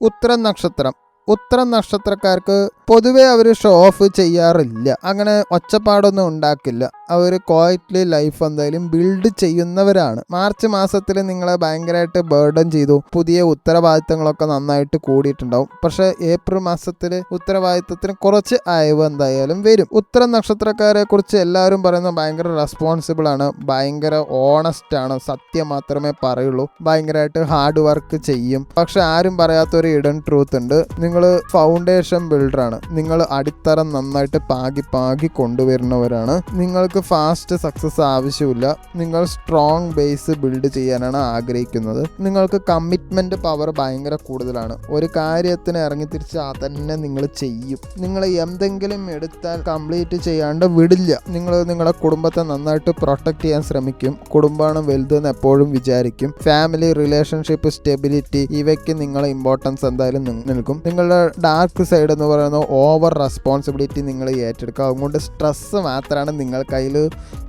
ഉത്തരം നക്ഷത്രം. ഉത്തരം നക്ഷത്രക്കാർക്ക് പൊതുവെ അവർ ഷോ ഓഫ് ചെയ്യാറില്ല, അങ്ങനെ ഒച്ചപ്പാടൊന്നും ഉണ്ടാക്കില്ല. അവർ ക്വയറ്റ്ലി ലൈഫ് എന്തായാലും ബിൽഡ് ചെയ്യുന്നവരാണ്. മാർച്ച് മാസത്തിൽ നിങ്ങളെ ഭയങ്കരമായിട്ട് ബേർഡൻ ചെയ്തു, പുതിയ ഉത്തരവാദിത്തങ്ങളൊക്കെ നന്നായിട്ട് കൂടിയിട്ടുണ്ടാവും. പക്ഷേ ഏപ്രിൽ മാസത്തിൽ ഉത്തരവാദിത്തത്തിന് കുറച്ച് അയവ് എന്തായാലും വരും. ഉത്തരം നക്ഷത്രക്കാരെ കുറിച്ച് എല്ലാവരും പറയുന്നത് ഭയങ്കര റെസ്പോൺസിബിൾ ആണ്, ഭയങ്കര ഓണസ്റ്റ് ആണ്, സത്യം മാത്രമേ പറയുള്ളൂ, ഭയങ്കരമായിട്ട് ഹാർഡ് വർക്ക് ചെയ്യും. പക്ഷെ ആരും പറയാത്തൊരു ഇഡൻ ട്രൂത്ത് ഉണ്ട്, നിങ്ങൾ ഫൗണ്ടേഷൻ ബിൽഡറാണ്. നിങ്ങൾ അടിത്തറ നന്നായിട്ട് പാകി കൊണ്ടുവരുന്നവരാണ്. നിങ്ങൾക്ക് ഫാസ്റ്റ് സക്സസ് ആവശ്യമില്ല, നിങ്ങൾ സ്ട്രോങ് ബേസ് ബിൽഡ് ചെയ്യാനാണ് ആഗ്രഹിക്കുന്നത്. നിങ്ങൾക്ക് കമ്മിറ്റ്മെന്റ് പവർ ഭയങ്കര കൂടുതലാണ്. ഒരു കാര്യത്തിന് ഇറങ്ങി തിരിച്ച് അതന്നെ നിങ്ങൾ ചെയ്യും. നിങ്ങൾ എന്തെങ്കിലും എടുത്താൽ കംപ്ലീറ്റ് ചെയ്യാണ്ട് വിടില്ല. നിങ്ങൾ നിങ്ങളുടെ കുടുംബത്തെ നന്നായിട്ട് പ്രൊട്ടക്ട് ചെയ്യാൻ ശ്രമിക്കും. കുടുംബമാണ് വലുതെന്ന് എപ്പോഴും വിചാരിക്കും. ഫാമിലി, റിലേഷൻഷിപ്പ്, സ്റ്റെബിലിറ്റി, ഇവയ്ക്ക് നിങ്ങളെ ഇമ്പോർട്ടൻസ് എന്തായാലും നൽകും. നിങ്ങളുടെ ഡാർക്ക് സൈഡ് എന്ന് പറയുന്നത് ഓവർ റെസ്പോൺസിബിലിറ്റി നിങ്ങൾ ഏറ്റെടുക്കുക. അതുകൊണ്ട് സ്ട്രെസ്സ് മാത്രമാണ് നിങ്ങൾക്ക് അതിൽ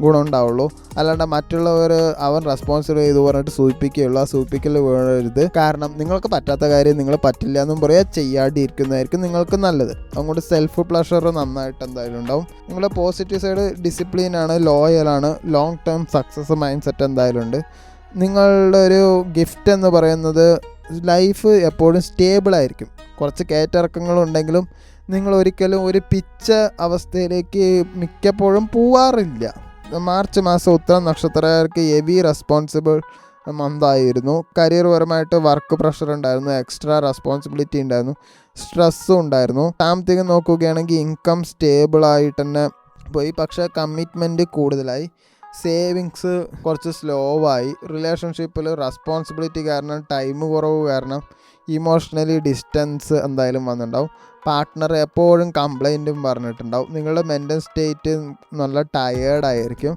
ഗുണം ഉണ്ടാവുള്ളൂ. അല്ലാണ്ട് മറ്റുള്ളവർ അവൻ റെസ്പോൺസിബിൾ ചെയ്തു പറഞ്ഞിട്ട് സൂചിപ്പിക്കുകയുള്ളൂ. ആ സൂചിപ്പിക്കൽ വേണരുത്. കാരണം നിങ്ങൾക്ക് പറ്റാത്ത കാര്യം നിങ്ങൾ പറ്റില്ല എന്നും പറയാൻ ചെയ്യാണ്ടിരിക്കുന്നതായിരിക്കും നിങ്ങൾക്ക് നല്ലത്. അതുകൊണ്ട് സെൽഫ് പ്ലഷർ നന്നായിട്ട് എന്തായാലും ഉണ്ടാവും. നിങ്ങളുടെ പോസിറ്റീവ് സൈഡ് ഡിസിപ്ലിനാണ്, ലോയലാണ്, long term success mindset എന്തായാലും ഉണ്ട്. നിങ്ങളുടെ ഒരു ഗിഫ്റ്റ് എന്ന് പറയുന്നത് ലൈഫ് എപ്പോഴും സ്റ്റേബിളായിരിക്കും. കുറച്ച് കയറ്റിറക്കങ്ങളുണ്ടെങ്കിലും നിങ്ങൾ ഒരിക്കലും ഒരു പിച്ച അവസ്ഥയിലേക്ക് മിക്കപ്പോഴും പോവാറില്ല. മാർച്ച് മാസം ഉത്തരം നക്ഷത്രക്കാർക്ക് ഹെവി റെസ്പോൺസിബിൾ മന്തായിരുന്നു. കരിയർ പരമായിട്ട് വർക്ക് പ്രഷർ ഉണ്ടായിരുന്നു, എക്സ്ട്രാ റെസ്പോൺസിബിലിറ്റി ഉണ്ടായിരുന്നു, സ്ട്രെസ്സും ഉണ്ടായിരുന്നു. സാമ്പത്തികം നോക്കുകയാണെങ്കിൽ ഇൻകം സ്റ്റേബിളായിട്ട് തന്നെ പോയി, പക്ഷേ കമ്മിറ്റ്മെൻറ്റ് കൂടുതലായി, സേവിങ്സ് കുറച്ച് സ്ലോ ആയി. റിലേഷൻഷിപ്പിൽ റെസ്പോൺസിബിലിറ്റി കാരണം, ടൈം കുറവ് കാരണം ഇമോഷണലി ഡിസ്റ്റൻസ് എന്തായാലും വന്നിട്ടുണ്ടാവും. പാർട്ട്ണർ എപ്പോഴും കംപ്ലൈൻറ്റും പറഞ്ഞിട്ടുണ്ടാവും. നിങ്ങളുടെ മെൻ്റൽ സ്റ്റേറ്റ് നല്ല ടയേർഡായിരിക്കും,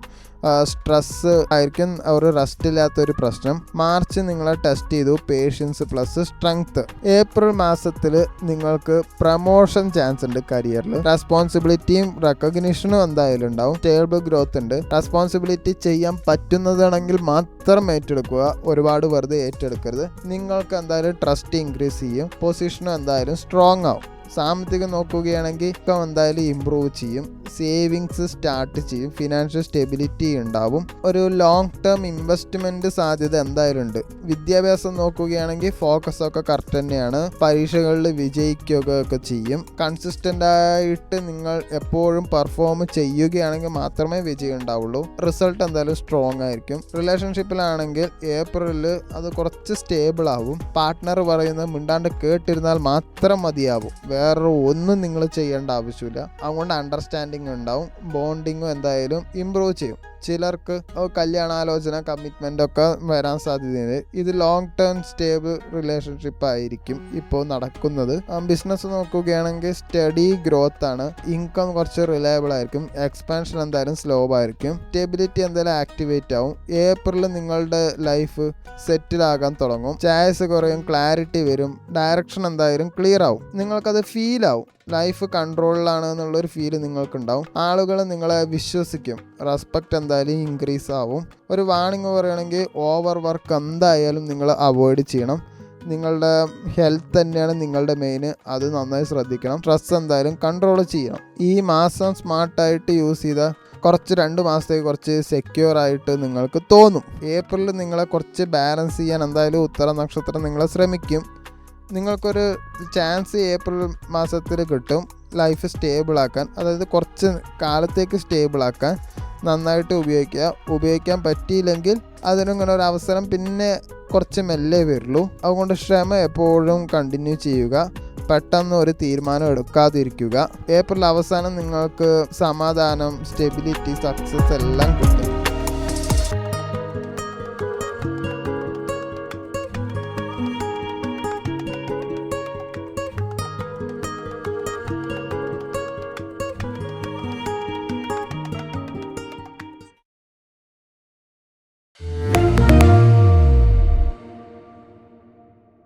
സ്ട്രെസ്സ് ആയിരിക്കും, ഒരു റെസ്റ്റ് ഇല്ലാത്തൊരു പ്രശ്നം. മാർച്ച് നിങ്ങളെ ടെസ്റ്റ് ചെയ്തു, പേഷ്യൻസ് പ്ലസ് സ്ട്രെങ്ത്. ഏപ്രിൽ മാസത്തിൽ നിങ്ങൾക്ക് പ്രമോഷൻ ചാൻസ് ഉണ്ട്. കരിയറിൽ റെസ്പോൺസിബിലിറ്റിയും റെക്കഗ്നിഷനും എന്തായാലും ഉണ്ടാവും. സ്റ്റേബിൾ ഗ്രോത്ത് ഉണ്ട്. റെസ്പോൺസിബിലിറ്റി ചെയ്യാൻ പറ്റുന്നതാണെങ്കിൽ മാത്രം ഏറ്റെടുക്കുക, ഒരുപാട് വെറുതെ ഏറ്റെടുക്കരുത്. നിങ്ങൾക്ക് എന്തായാലും ട്രസ്റ്റ് ഇൻക്രീസ് ചെയ്യും, പൊസിഷനും എന്തായാലും സ്ട്രോങ് ആവും. സാമ്പത്തികം നോക്കുകയാണെങ്കിൽ എന്തായാലും ഇമ്പ്രൂവ് ചെയ്യും, സേവിങ്സ് സ്റ്റാർട്ട് ചെയ്യും, ഫിനാൻഷ്യൽ സ്റ്റെബിലിറ്റി ഉണ്ടാവും. ഒരു ലോങ് ടേം ഇൻവെസ്റ്റ്മെൻറ്റ് സാധ്യത എന്തായാലും ഉണ്ട്. വിദ്യാഭ്യാസം നോക്കുകയാണെങ്കിൽ ഫോക്കസൊക്കെ കറക്റ്റ് തന്നെയാണ്, പരീക്ഷകളിൽ വിജയിക്കുകയൊക്കെ ചെയ്യും. കൺസിസ്റ്റൻ്റ് ആയിട്ട് നിങ്ങൾ എപ്പോഴും പെർഫോം ചെയ്യുകയാണെങ്കിൽ മാത്രമേ വിജയം ഉണ്ടാവുള്ളൂ. റിസൾട്ട് എന്തായാലും സ്ട്രോങ് ആയിരിക്കും. റിലേഷൻഷിപ്പിലാണെങ്കിൽ ഏപ്രിലിൽ അത് കുറച്ച് സ്റ്റേബിൾ ആവും. പാർട്ട്ണർ പറയുന്നത് മിണ്ടാണ്ട് കേട്ടിരുന്നാൽ മാത്രം മതിയാവും, വേറെ ഒന്നും നിങ്ങൾ ചെയ്യേണ്ട ആവശ്യമില്ല. അതുകൊണ്ട് അണ്ടർസ്റ്റാൻഡിങ് ഉണ്ടാവും, ബോണ്ടിങ്ങും എന്തായാലും ഇമ്പ്രൂവ് ചെയ്യും. ചിലർക്ക് കല്യാണാലോചന, കമ്മിറ്റ്മെൻ്റ് ഒക്കെ വരാൻ സാധ്യതയുണ്ട്. ഇത് ലോങ് ടേം സ്റ്റേബിൾ റിലേഷൻഷിപ്പ് ആയിരിക്കും ഇപ്പോൾ നടക്കുന്നത്. ബിസിനസ് നോക്കുകയാണെങ്കിൽ സ്റ്റഡി ഗ്രോത്ത് ആണ്, ഇൻകം കുറച്ച് റിലയബിൾ ആയിരിക്കും, എക്സ്പാൻഷൻ എന്തായാലും സ്ലോ ആയിരിക്കും, സ്റ്റെബിലിറ്റി എന്തായാലും ആക്ടിവേറ്റ് ആവും. ഏപ്രിൽ നിങ്ങളുടെ ലൈഫ് സെറ്റിൽ ആകാൻ തുടങ്ങും, ചായ്സ് കുറയും, ക്ലാരിറ്റി വരും, ഡയറക്ഷൻ എന്തായാലും ക്ലിയർ ആവും. നിങ്ങൾക്കത് ഫീൽ ആവും, ലൈഫ് കൺട്രോളിലാണ് എന്നുള്ളൊരു ഫീല് നിങ്ങൾക്കുണ്ടാവും. ആളുകൾ നിങ്ങളെ വിശ്വസിക്കും, റെസ്പെക്റ്റ് എന്തായാലും ഇൻക്രീസ് ആവും. ഒരു വാണിംഗ് പറയുകയാണെങ്കിൽ ഓവർ വർക്ക് എന്തായാലും നിങ്ങൾ അവോയ്ഡ് ചെയ്യണം. നിങ്ങളുടെ ഹെൽത്ത് തന്നെയാണ് നിങ്ങളുടെ മെയിൻ, അത് നന്നായി ശ്രദ്ധിക്കണം. സ്ട്രെസ് എന്തായാലും കൺട്രോൾ ചെയ്യണം. ഈ മാസം സ്മാർട്ടായിട്ട് യൂസ് ചെയ്താൽ കുറച്ച് 2 മാസത്തേക്ക് കുറച്ച് സെക്യൂർ ആയിട്ട് നിങ്ങൾക്ക് തോന്നും. ഏപ്രിലിൽ നിങ്ങളെ കുറച്ച് ബാലൻസ് ചെയ്യാൻ എന്തായാലും ഉത്തര നക്ഷത്രം നിങ്ങളെ ശ്രമിക്കും. നിങ്ങൾക്കൊരു ചാൻസ് ഏപ്രിൽ മാസത്തിൽ കിട്ടും ലൈഫ് സ്റ്റേബിളാക്കാൻ, അതായത് കുറച്ച് കാലത്തേക്ക് സ്റ്റേബിളാക്കാൻ. നന്നായിട്ട് ഉപയോഗിക്കാൻ പറ്റിയില്ലെങ്കിൽ അതിനിങ്ങനെ ഒരു അവസരം പിന്നെ കുറച്ച് മെല്ലെ വരുള്ളൂ. അതുകൊണ്ട് ക്ഷമ എപ്പോഴും കണ്ടിന്യൂ ചെയ്യുക, പെട്ടെന്ന് ഒരു തീരുമാനം എടുക്കാതിരിക്കുക. ഏപ്രിൽ അവസാനം നിങ്ങൾക്ക് സമാധാനം, സ്റ്റെബിലിറ്റി, സക്സസ് എല്ലാം കിട്ടും.